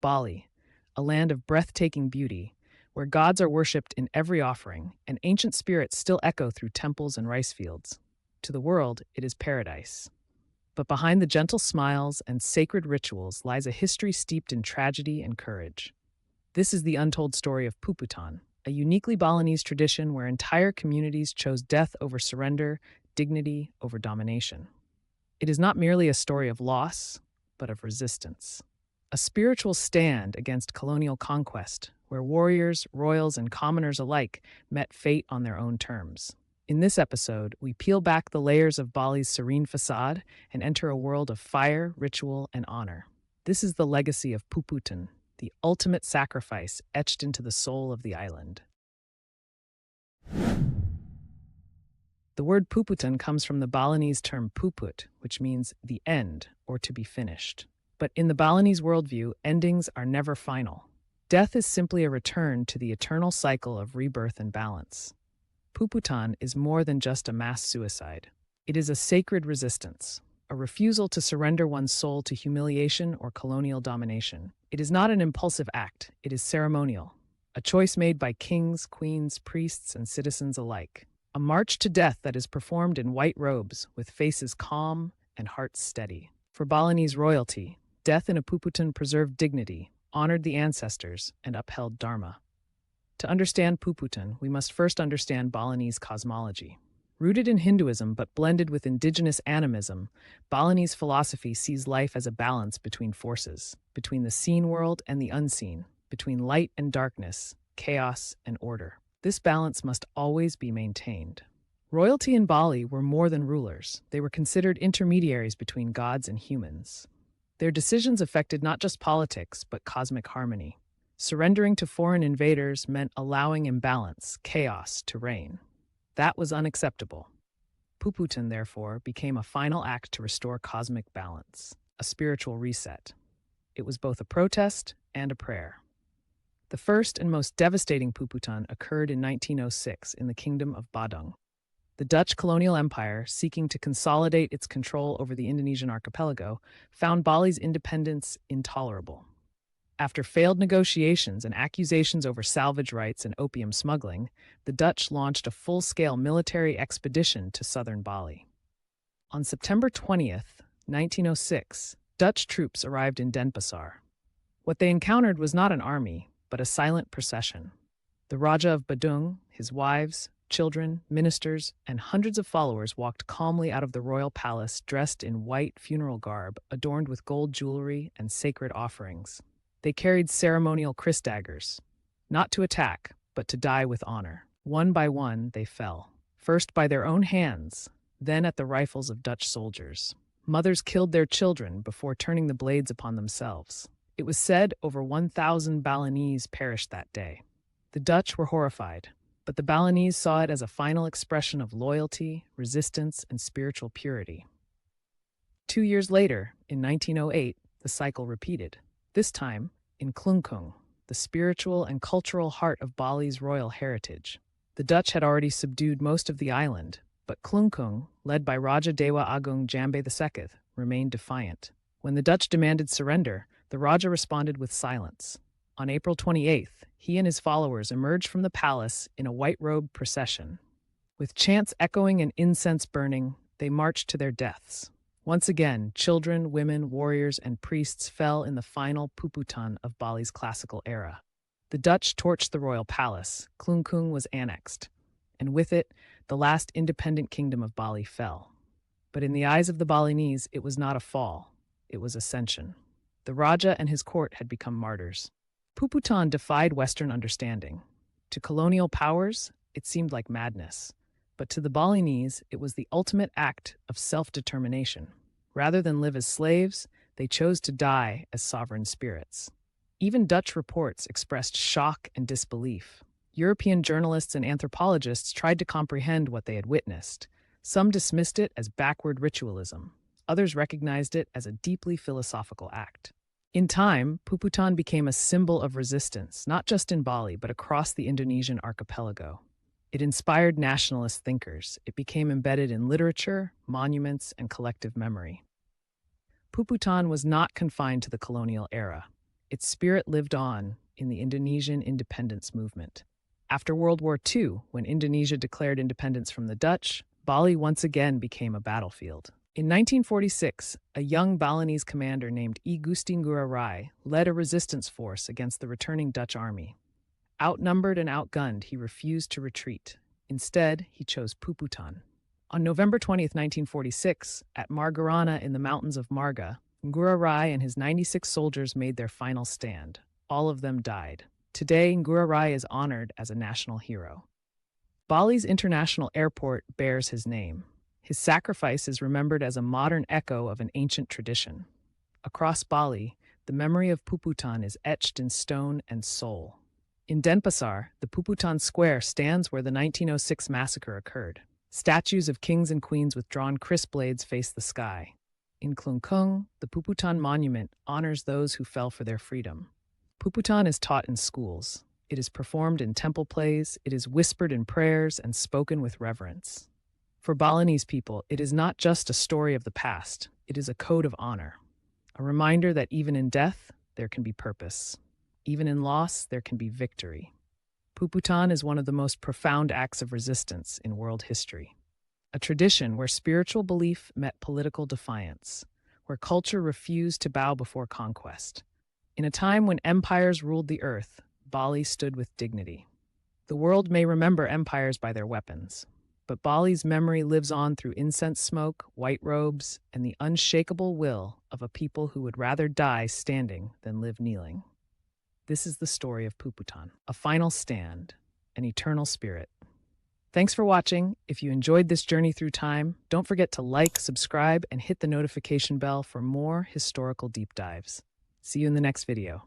Bali, a land of breathtaking beauty, where gods are worshipped in every offering and ancient spirits still echo through temples and rice fields. To the world, it is paradise. But behind the gentle smiles and sacred rituals lies a history steeped in tragedy and courage. This is the untold story of Puputan, a uniquely Balinese tradition where entire communities chose death over surrender, dignity over domination. It is not merely a story of loss, but of resistance. A spiritual stand against colonial conquest, where warriors, royals, and commoners alike met fate on their own terms. In this episode, we peel back the layers of Bali's serene facade and enter a world of fire, ritual, and honor. This is the legacy of Puputan, the ultimate sacrifice etched into the soul of the island. The word Puputan comes from the Balinese term puput, which means the end or to be finished. But in the Balinese worldview, endings are never final. Death is simply a return to the eternal cycle of rebirth and balance. Puputan is more than just a mass suicide. It is a sacred resistance, a refusal to surrender one's soul to humiliation or colonial domination. It is not an impulsive act, it is ceremonial, a choice made by kings, queens, priests, and citizens alike. A march to death that is performed in white robes, with faces calm and hearts steady. For Balinese royalty, death in a Puputan preserved dignity, honored the ancestors, and upheld dharma. To understand Puputan, we must first understand Balinese cosmology. Rooted in Hinduism but blended with indigenous animism, Balinese philosophy sees life as a balance between forces, between the seen world and the unseen, between light and darkness, chaos and order. This balance must always be maintained. Royalty in Bali were more than rulers. They were considered intermediaries between gods and humans. Their decisions affected not just politics, but cosmic harmony. Surrendering to foreign invaders meant allowing imbalance, chaos, to reign. That was unacceptable. Puputan, therefore, became a final act to restore cosmic balance, a spiritual reset. It was both a protest and a prayer. The first and most devastating Puputan occurred in 1906 in the Kingdom of Badung. The Dutch colonial empire, seeking to consolidate its control over the Indonesian archipelago, found Bali's independence intolerable. After failed negotiations and accusations over salvage rights and opium smuggling, the Dutch launched a full-scale military expedition to southern Bali. On September 20th, 1906, Dutch troops arrived in Denpasar. What they encountered was not an army, but a silent procession. The Raja of Badung, his wives, children, ministers, and hundreds of followers walked calmly out of the royal palace dressed in white funeral garb adorned with gold jewelry and sacred offerings. They carried ceremonial daggers, not to attack, but to die with honor. One by one, they fell, first by their own hands, then at the rifles of Dutch soldiers. Mothers killed their children before turning the blades upon themselves. It was said over 1,000 Balinese perished that day. The Dutch were horrified, but the Balinese saw it as a final expression of loyalty, resistance, and spiritual purity. 2 years later, in 1908, the cycle repeated. This time, in Klungkung, the spiritual and cultural heart of Bali's royal heritage. The Dutch had already subdued most of the island, but Klungkung, led by Raja Dewa Agung Jambe II, remained defiant. When the Dutch demanded surrender, the Raja responded with silence. On April 28th, he and his followers emerged from the palace in a white-robed procession. With chants echoing and incense burning, they marched to their deaths. Once again, children, women, warriors, and priests fell in the final Puputan of Bali's classical era. The Dutch torched the royal palace, Klungkung was annexed, and with it, the last independent kingdom of Bali fell. But in the eyes of the Balinese, it was not a fall, it was ascension. The Raja and his court had become martyrs. Puputan defied Western understanding. To colonial powers, it seemed like madness. But to the Balinese, it was the ultimate act of self-determination. Rather than live as slaves, they chose to die as sovereign spirits. Even Dutch reports expressed shock and disbelief. European journalists and anthropologists tried to comprehend what they had witnessed. Some dismissed it as backward ritualism. Others recognized it as a deeply philosophical act. In time, Puputan became a symbol of resistance, not just in Bali, but across the Indonesian archipelago. It inspired nationalist thinkers. It became embedded in literature, monuments, and collective memory. Puputan was not confined to the colonial era. its spirit lived on in the Indonesian independence movement. After World War II, when Indonesia declared independence from the Dutch, Bali once again became a battlefield. In 1946, a young Balinese commander named I Gusti Ngurah Rai led a resistance force against the returning Dutch army. Outnumbered and outgunned, he refused to retreat. Instead, he chose Puputan. On November 20th, 1946, at Margarana in the mountains of Marga, Ngurah Rai and his 96 soldiers made their final stand. All of them died. Today, Ngurah Rai is honored as a national hero. Bali's international airport bears his name. His sacrifice is remembered as a modern echo of an ancient tradition. Across Bali, the memory of Puputan is etched in stone and soul. In Denpasar, the Puputan Square stands where the 1906 massacre occurred. Statues of kings and queens with drawn kris blades face the sky. In Klungkung, the Puputan Monument honors those who fell for their freedom. Puputan is taught in schools. It is performed in temple plays, it is whispered in prayers, and spoken with reverence. For Balinese people, it is not just a story of the past, it is a code of honor. A reminder that even in death, there can be purpose. Even in loss, there can be victory. Puputan is one of the most profound acts of resistance in world history. A tradition where spiritual belief met political defiance, where culture refused to bow before conquest. In a time when empires ruled the earth, Bali stood with dignity. The world may remember empires by their weapons, but Bali's memory lives on through incense smoke, white robes, and the unshakable will of a people who would rather die standing than live kneeling. This is the story of Puputan, a final stand, an eternal spirit. Thanks for watching. If you enjoyed this journey through time, don't forget to like, subscribe, and hit the notification bell for more historical deep dives. See you in the next video.